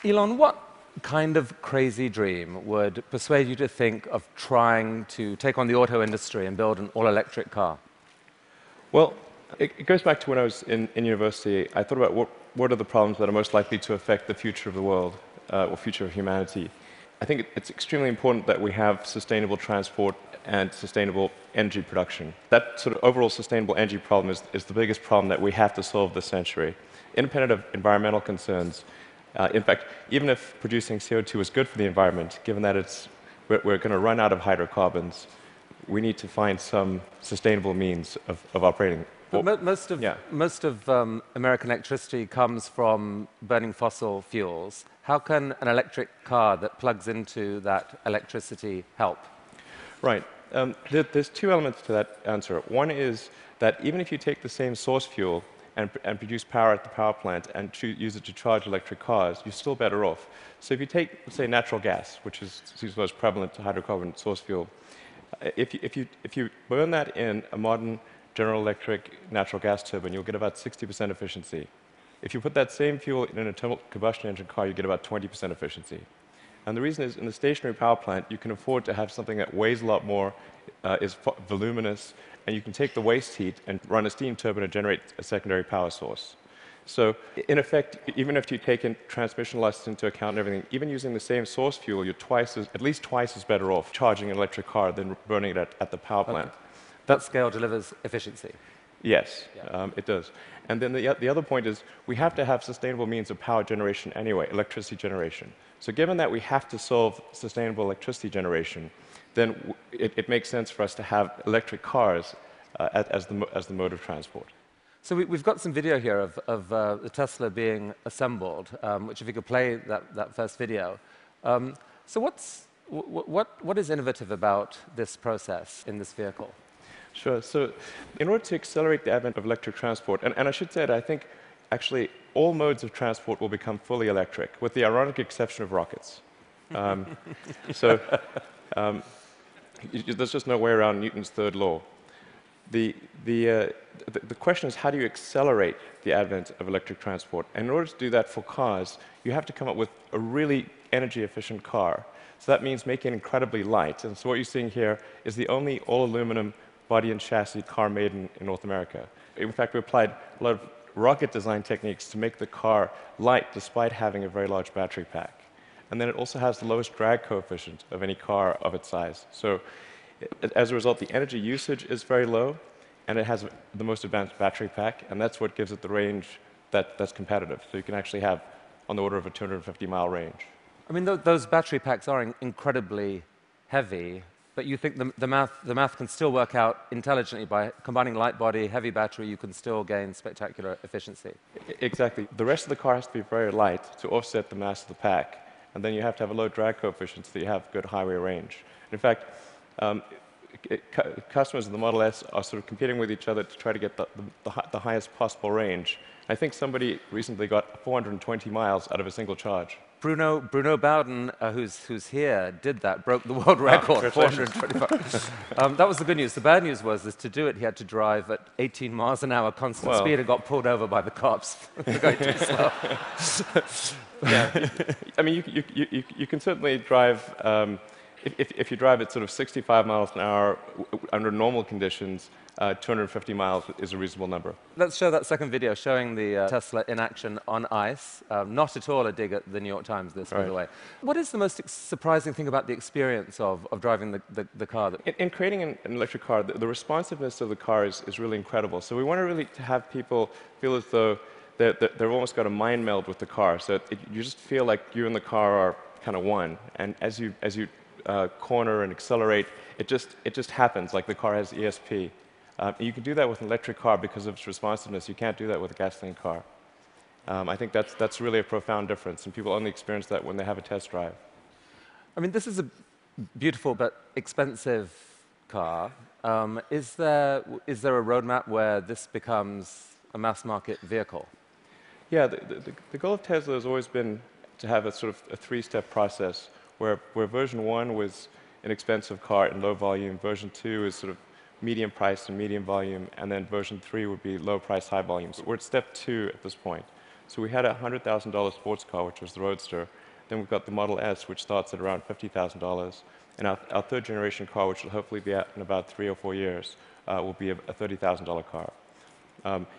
Elon, what kind of crazy dream would persuade you to think of trying to take on the auto industry and build an all-electric car? Well, it goes back to when I was in university. I thought about what are the problems that are most likely to affect the future of the world, or future of humanity. I think it's extremely important that we have sustainable transport and sustainable energy production. That sort of overall sustainable energy problem is the biggest problem that we have to solve this century. Independent of environmental concerns, in fact, even if producing CO2 is good for the environment, given that we're going to run out of hydrocarbons, we need to find some sustainable means of operating. But most of American electricity comes from burning fossil fuels. How can an electric car that plugs into that electricity help? Right. There's two elements to that answer. One is that even if you take the same source fuel and produce power at the power plant and use it to charge electric cars, you're still better off. So if you take, say, natural gas, which is the most prevalent hydrocarbon source fuel, if you burn that in a modern General Electric natural gas turbine, you'll get about 60% efficiency. If you put that same fuel in an internal combustion engine car, you get about 20% efficiency. And the reason is, in the stationary power plant, you can afford to have something that weighs a lot more, is voluminous, and you can take the waste heat and run a steam turbine and generate a secondary power source. So, in effect, even if you take in transmission losses into account and everything, even using the same source fuel, you're at least twice as better off charging an electric car than burning it at the power plant. Okay. That scale delivers efficiency. Yes, it does. And then the other point is we have to have sustainable means of power generation anyway, electricity generation. So given that we have to solve sustainable electricity generation, then it makes sense for us to have electric cars as the mode of transport. So we've got some video here of the Tesla being assembled, which if you could play that first video. So what is innovative about this process in this vehicle? Sure. So in order to accelerate the advent of electric transport, and I should say that I think actually all modes of transport will become fully electric, with the ironic exception of rockets. There's just no way around Newton's third law. The question is, how do you accelerate the advent of electric transport? And in order to do that for cars, you have to come up with a really energy-efficient car. So that means making it incredibly light. And so what you're seeing here is the only all-aluminum body and chassis car made in North America. In fact, we applied a lot of rocket design techniques to make the car light despite having a very large battery pack. And then it also has the lowest drag coefficient of any car of its size. So as a result, the energy usage is very low, and it has the most advanced battery pack, and that's what gives it the range that's competitive. So you can actually have on the order of a 250-mile range. I mean, those battery packs are incredibly heavy, but you think the math can still work out intelligently by combining light body, heavy battery, you can still gain spectacular efficiency. Exactly. The rest of the car has to be very light to offset the mass of the pack, and then you have to have a low drag coefficient so that you have good highway range. In fact, customers of the Model S are sort of competing with each other to try to get the highest possible range. I think somebody recently got 420 miles out of a single charge. Bruno Bowden, who's here, did that, broke the world record, 425. That was the good news. The bad news was that to do it, he had to drive at 18 miles an hour constant speed and got pulled over by the cops for going too slow. Yeah, I mean, you can certainly drive, if you drive at sort of 65 miles an hour under normal conditions, 250 miles is a reasonable number. Let's show that second video showing the Tesla in action on ice. Not at all a dig at the New York Times, this, by the way. What is the most surprising thing about the experience of driving the car? In creating an electric car, the responsiveness of the car is really incredible. So we want to really have people feel as though they've almost got a mind meld with the car. So you just feel like you and the car are kind of one. And as you corner and accelerate, it just happens, like the car has ESP. You can do that with an electric car because of its responsiveness. You can't do that with a gasoline car. I think that's really a profound difference, and people only experience that when they have a test drive. I mean, this is a beautiful but expensive car. Is there a roadmap where this becomes a mass-market vehicle? Yeah, the goal of Tesla has always been to have a sort of a three-step process where version 1 was an expensive car in low volume, version 2 is sort of medium price and medium volume, and then version 3 would be low price, high volume. So we're at step 2 at this point. So we had a $100,000 sports car, which was the Roadster. Then we've got the Model S, which starts at around $50,000. And our third generation car, which will hopefully be out in about 3 or 4 years, will be a $30,000 car.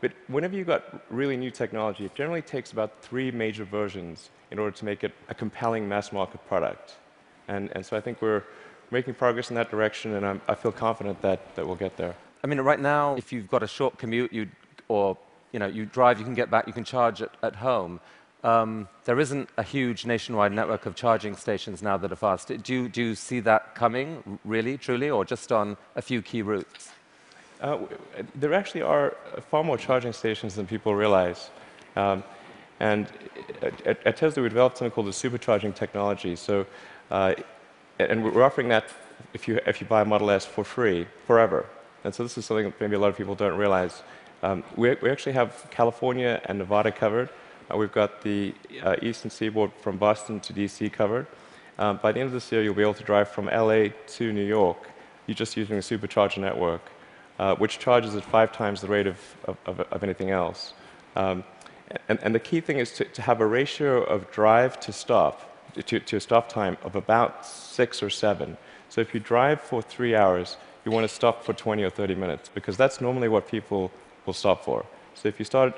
But whenever you've got really new technology, it generally takes about 3 major versions in order to make it a compelling mass market product. And so I think we're making progress in that direction, and I feel confident that we'll get there. I mean, right now, if you've got a short commute, you drive, you can get back, you can charge at home. There isn't a huge nationwide network of charging stations now that are fast. Do you see that coming, really, truly, or just on a few key routes? There actually are far more charging stations than people realize. And at Tesla, we developed something called the supercharging technology. So, and we're offering that if you buy a Model S for free, forever. And so this is something that maybe a lot of people don't realize. We actually have California and Nevada covered. We've got the eastern seaboard from Boston to DC covered. By the end of this year, you'll be able to drive from LA to New York. You're just using the supercharger network, which charges at 5 times the rate of anything else. And the key thing is to have a ratio of drive to stop, to a stop time of about 6 or 7. So if you drive for 3 hours, you want to stop for 20 or 30 minutes, because that's normally what people will stop for. So if you start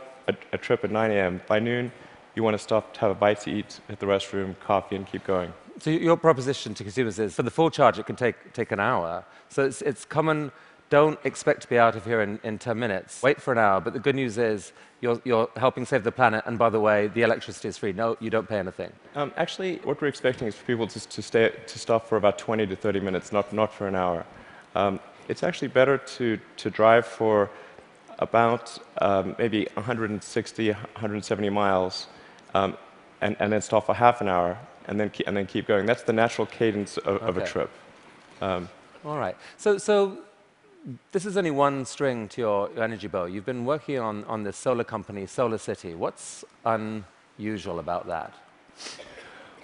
a trip at 9 a.m., by noon, you want to stop to have a bite to eat, hit the restroom, coffee, and keep going. So your proposition to consumers is, for the full charge, it can take an hour. So it's common. Don't expect to be out of here in 10 minutes. Wait for an hour. But the good news is you're helping save the planet. And by the way, the electricity is free. No, you don't pay anything. Actually, what we're expecting is for people to stop for about 20 to 30 minutes, not for an hour. It's actually better to drive for about maybe 160, 170 miles, and then stop for half an hour, and then keep going. That's the natural cadence of a trip. All right. So this is only one string to your energy bow. You've been working on this solar company, Solar City. What's unusual about that?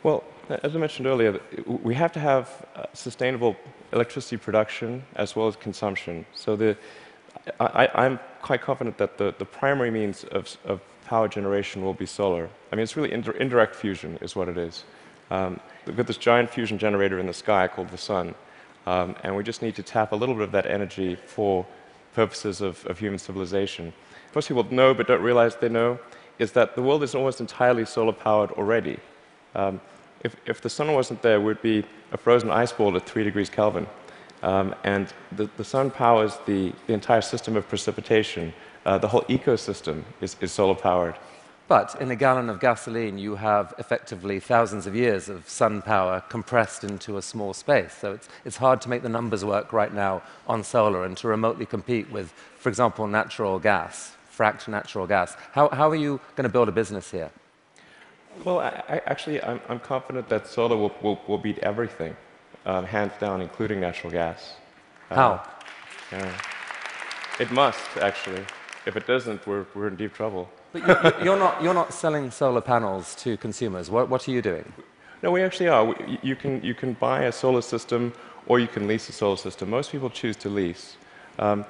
Well, as I mentioned earlier, we have to have sustainable electricity production as well as consumption. So I'm quite confident that the primary means of power generation will be solar. I mean, it's really indirect fusion is what it is. We've got this giant fusion generator in the sky called the sun. And we just need to tap a little bit of that energy for purposes of human civilization. Most people know but don't realize they know is that the world is almost entirely solar-powered already. If the sun wasn't there, we'd be a frozen ice ball at 3 degrees Kelvin. And the sun powers the entire system of precipitation. The whole ecosystem is solar-powered. But in a gallon of gasoline, you have effectively thousands of years of sun power compressed into a small space. So it's hard to make the numbers work right now on solar and to remotely compete with, for example, natural gas, fracked natural gas. How are you going to build a business here? Well, actually, I'm confident that solar will beat everything, hands down, including natural gas. How? It must, actually. If it doesn't, we're in deep trouble. But you're not selling solar panels to consumers. What are you doing? No, we actually are. You can buy a solar system, or you can lease a solar system. Most people choose to lease. And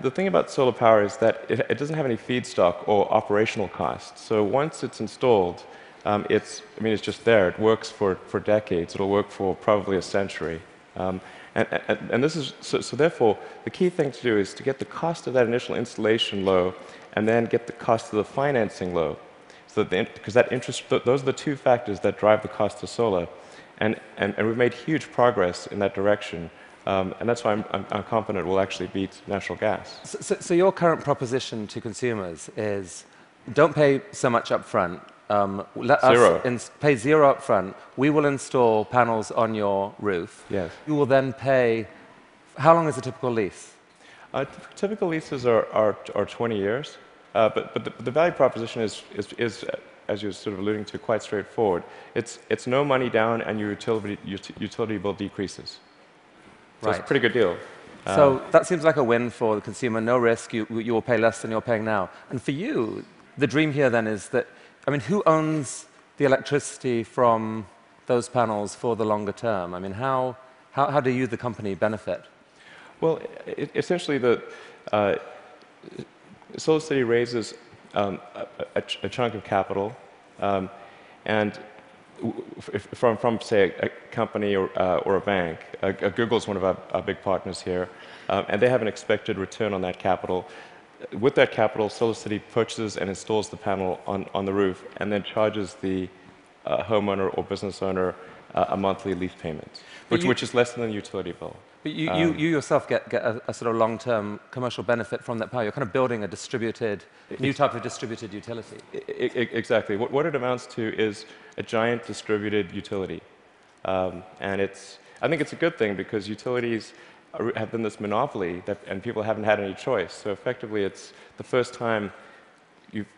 the thing about solar power is that it doesn't have any feedstock or operational costs. So once it's installed, it's just there. It works for decades. It'll work for probably a century. And this is so therefore the key thing to do is to get the cost of that initial installation low, and then get the cost of the financing low. So because that interest, those are the 2 factors that drive the cost of solar, and we've made huge progress in that direction. And that's why I'm confident we'll actually beat natural gas. So your current proposition to consumers is, don't pay so much up front. Let us pay 0 up front. We will install panels on your roof. Yes. You will then pay. How long is a typical lease? Typical leases are 20 years. But the value proposition is, as you're sort of alluding to, quite straightforward. It's no money down, and your utility bill decreases. So it's a pretty good deal. So that seems like a win for the consumer. No risk. You will pay less than you're paying now. And for you, the dream here then is that, who owns the electricity from those panels for the longer term? How do you, the company, benefit? Well, essentially, Solar City raises a chunk of capital, and from say, a company or a bank. Google is one of our big partners here, and they have an expected return on that capital. With that capital, SolarCity purchases and installs the panel on the roof, and then charges the homeowner or business owner a monthly lease payment, which is less than the utility bill. But you yourself get a sort of long-term commercial benefit from that power. You're kind of building a new type of distributed utility. Exactly. What it amounts to is a giant distributed utility. And I think it's a good thing because utilities have been this monopoly and people haven't had any choice. So effectively, it's the first time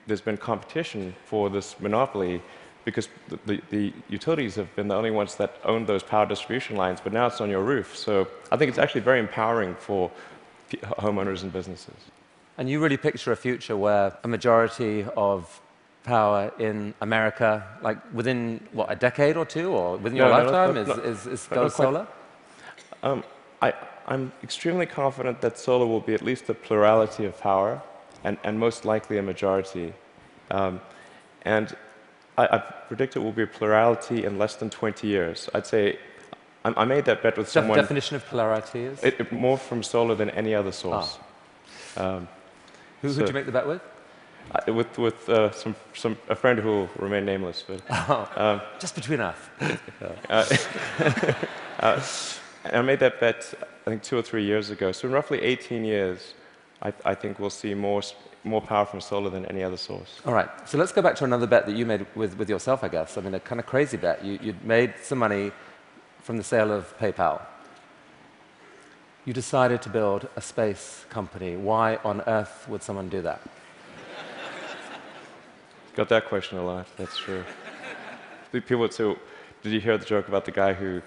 there's been competition for this monopoly because the utilities have been the only ones that own those power distribution lines, but now it's on your roof. So I think it's actually very empowering for homeowners and businesses. And you really picture a future where a majority of power in America, like within, what, a decade or two, or within your lifetime, goes solar? I'm extremely confident that solar will be at least a plurality of power, and most likely a majority. And I predict it will be a plurality in less than 20 years. I'd say I made that bet with someone. The definition of plurality is? More from solar than any other source. Who did you make the bet with? With a friend who will remain nameless. But, just between us. And I made that bet, I think, 2 or 3 years ago. So in roughly 18 years, I think we'll see more power from solar than any other source. All right. So let's go back to another bet that you made with yourself, I guess. I mean, a kind of crazy bet. You'd made some money from the sale of PayPal. You decided to build a space company. Why on earth would someone do that? Got that question a lot, that's true. People would say, did you hear the joke about the guy who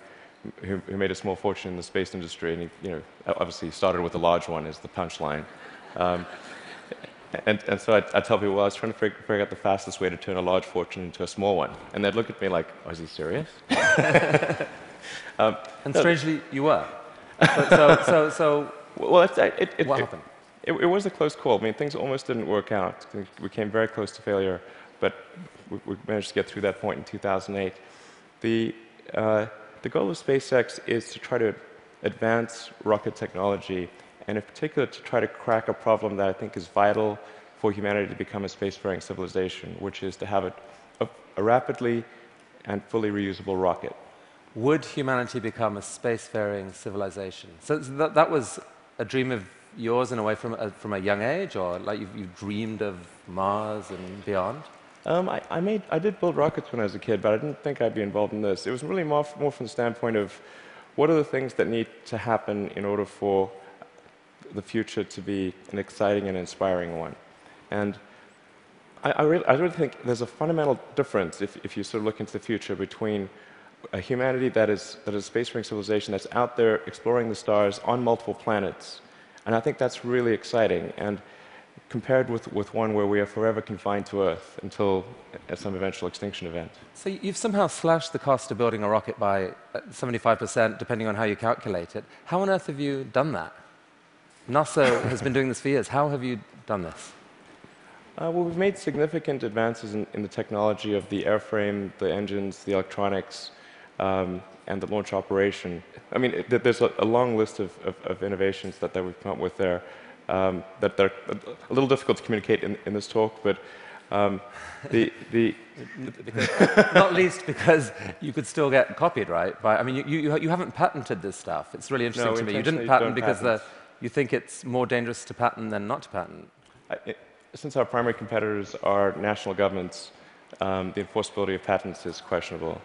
made a small fortune in the space industry, and he, obviously started with a large one as the punchline. And so I tell people, well, I was trying to figure out the fastest way to turn a large fortune into a small one. And they'd look at me like, oh, is he serious? And strangely, you were. Well, what happened? It was a close call. I mean, things almost didn't work out. We came very close to failure, but we managed to get through that point in 2008. The goal of SpaceX is to try to advance rocket technology, and in particular to try to crack a problem that I think is vital for humanity to become a spacefaring civilization, which is to have a rapidly and fully reusable rocket. Would humanity become a spacefaring civilization? So that was a dream of yours in a way from a young age, or like you dreamed of Mars and beyond? I did build rockets when I was a kid, but I didn't think I'd be involved in this. It was really more from the standpoint of what are the things that need to happen in order for the future to be an exciting and inspiring one. And I really think there's a fundamental difference if you sort of look into the future between a humanity that is a spacefaring civilization that's out there exploring the stars on multiple planets. And I think that's really exciting. And compared with one where we are forever confined to Earth until some eventual extinction event. So you've somehow slashed the cost of building a rocket by 75%, depending on how you calculate it. How on earth have you done that? NASA has been doing this for years. How have you done this? Well, we've made significant advances in the technology of the airframe, the engines, the electronics, and the launch operation. I mean, there's a long list of innovations that we've come up with there. That they're a little difficult to communicate in this talk, but not least because you could still get copied, right? I mean, you haven't patented this stuff. It's really interesting to me. You didn't patent because you think it's more dangerous to patent than not to patent. Since our primary competitors are national governments, the enforceability of patents is questionable.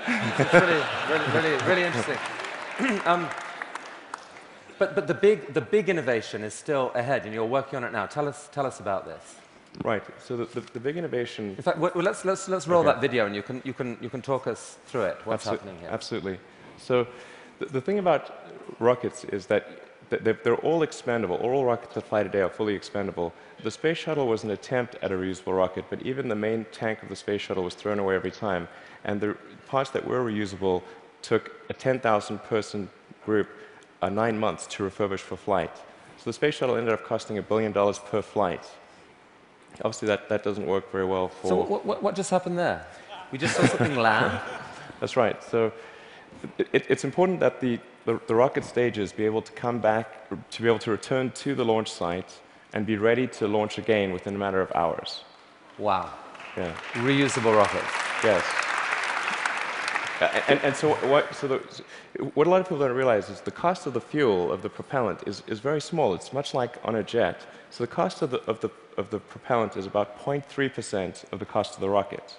It's really interesting. But the big innovation is still ahead, and you're working on it now. Tell us about this. Right. So the big innovation. In fact, let's roll that video, and you can talk us through it. What's happening here? Absolutely. So the thing about rockets is that they're all expendable. All rockets that fly today are fully expendable. The space shuttle was an attempt at a reusable rocket, but even the main tank of the space shuttle was thrown away every time. And the parts that were reusable took a 10,000-person group 9 months to refurbish for flight. So the space shuttle ended up costing $1 billion per flight. obviously that doesn't work very well for... So what just happened there? We just saw something land? That's right. So it's important that the rocket stages be able to come back, to be able to return to the launch site and be ready to launch again within a matter of hours. Wow. Yeah. Reusable rockets. Yes. And so what a lot of people don't realize is the cost of the fuel, of the propellant, is very small. It's much like on a jet. So the cost of the propellant is about 0.3% of the cost of the rocket.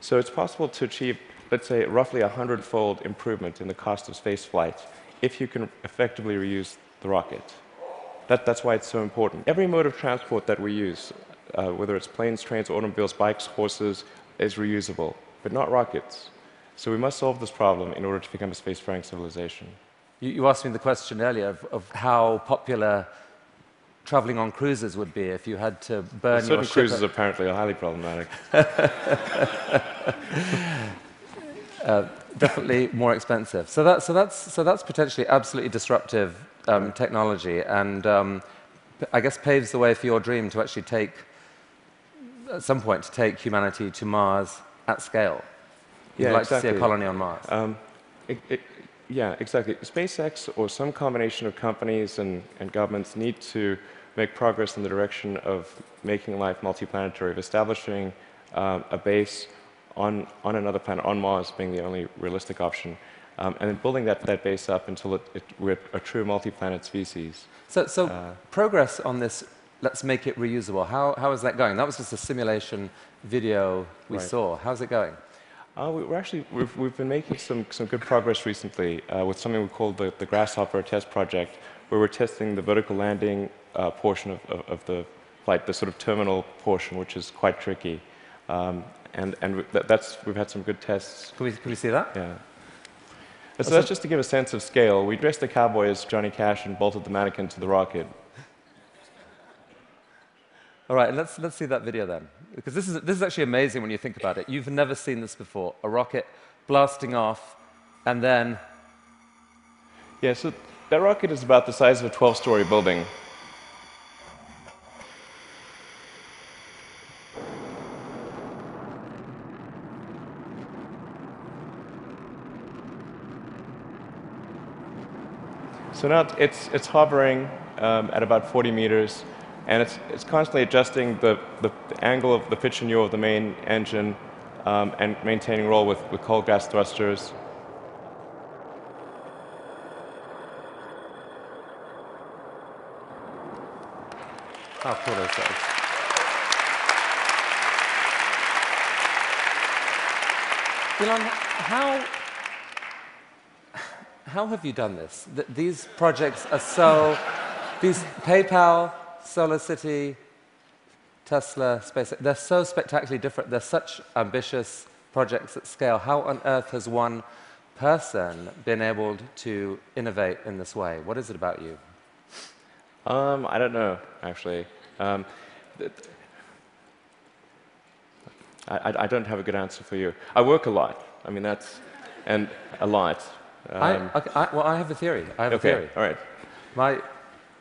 So it's possible to achieve, let's say, roughly 100-fold improvement in the cost of space flight if you can effectively reuse the rocket. That's why it's so important. Every mode of transport that we use, whether it's planes, trains, automobiles, bikes, horses, is reusable, but not rockets. So we must solve this problem in order to become a spacefaring civilization. You asked me the question earlier of how popular traveling on cruises would be if you had to burn your certain ship. Cruises apparently are highly problematic. Definitely more expensive. So that's potentially absolutely disruptive technology, and I guess paves the way for your dream to actually take, at some point, to take humanity to Mars at scale. You'd like to see a colony on Mars. Yeah, exactly. SpaceX or some combination of companies and governments need to make progress in the direction of making life multiplanetary, of establishing a base on another planet, on Mars being the only realistic option, and then building that base up until we're a true multi-planet species. So progress on this, let's make it reusable, how is that going? That was just a simulation video we saw. How's it going? We've been making some good progress recently with something we call the Grasshopper test project, where we're testing the vertical landing portion of the flight, the sort of terminal portion, which is quite tricky. We've had some good tests. Can we see that? Yeah. So that's just to give a sense of scale. We dressed the cowboy as Johnny Cash and bolted the mannequin to the rocket. All right, let's see that video then, because this is actually amazing when you think about it. You've never seen this before, a rocket blasting off, and then... Yeah, so that rocket is about the size of a 12-story building. So now it's hovering at about 40 meters. And it's constantly adjusting the angle of the pitch and yaw of the main engine and maintaining roll with cold gas thrusters. How cool is that? Elon, how have you done this? These projects are so... These PayPal... Solar City, Tesla, SpaceX, they're so spectacularly different. They're such ambitious projects at scale. How on earth has one person been able to innovate in this way? What is it about you? I don't know, actually. I don't have a good answer for you. I work a lot. I mean, and a lot. Well, I have a theory. I have a theory. All right.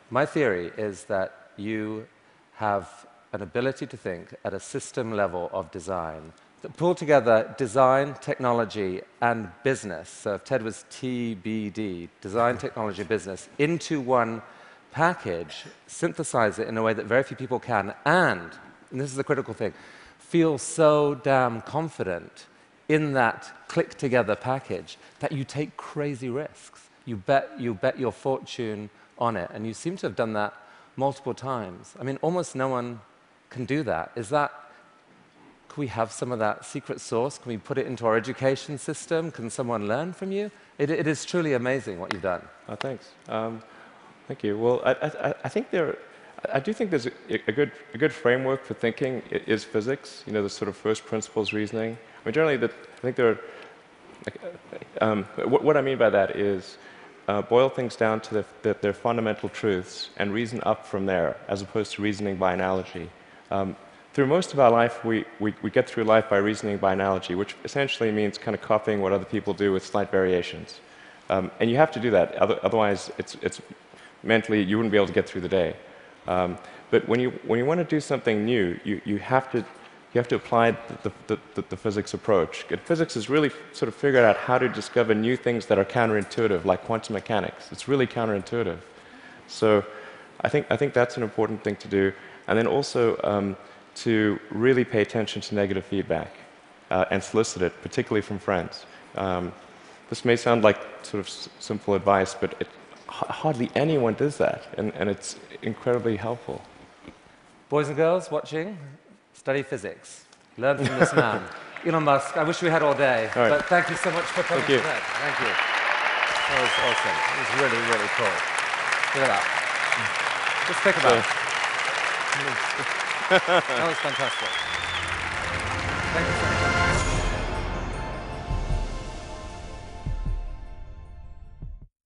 My theory is that you have an ability to think at a system level of design that pull together design, technology, and business. So if TED was TBD, design, technology, business, into one package, synthesize it in a way that very few people can, and this is the critical thing, feel so damn confident in that click-together package that you take crazy risks. You bet your fortune on it, and you seem to have done that multiple times. I mean, almost no one can do that. Can we have some of that secret sauce? Can we put it into our education system? Can someone learn from you? It is truly amazing what you've done. Oh, thanks. Thank you. Well, I do think there's a good framework for thinking is physics. You know, the sort of first principles reasoning. I mean, generally, I think there are. What I mean by that is. Boil things down to their fundamental truths and reason up from there, as opposed to reasoning by analogy. Through most of our life, we get through life by reasoning by analogy, which essentially means kind of copying what other people do with slight variations. And you have to do that, otherwise it's mentally you wouldn't be able to get through the day. But when you want to do something new, you have to apply the physics approach. And physics has really sort of figured out how to discover new things that are counterintuitive, like quantum mechanics. It's really counterintuitive. So I think that's an important thing to do. And then also to really pay attention to negative feedback and solicit it, particularly from friends. This may sound like sort of simple advice, but hardly anyone does that, and it's incredibly helpful. Boys and girls watching, study physics. Learn from this man. Elon Musk, I wish we had all day, but thank you so much for coming today. Thank you. That was awesome. It was really, really cool. Look at that. Just think about it. That was fantastic. Thank you so much.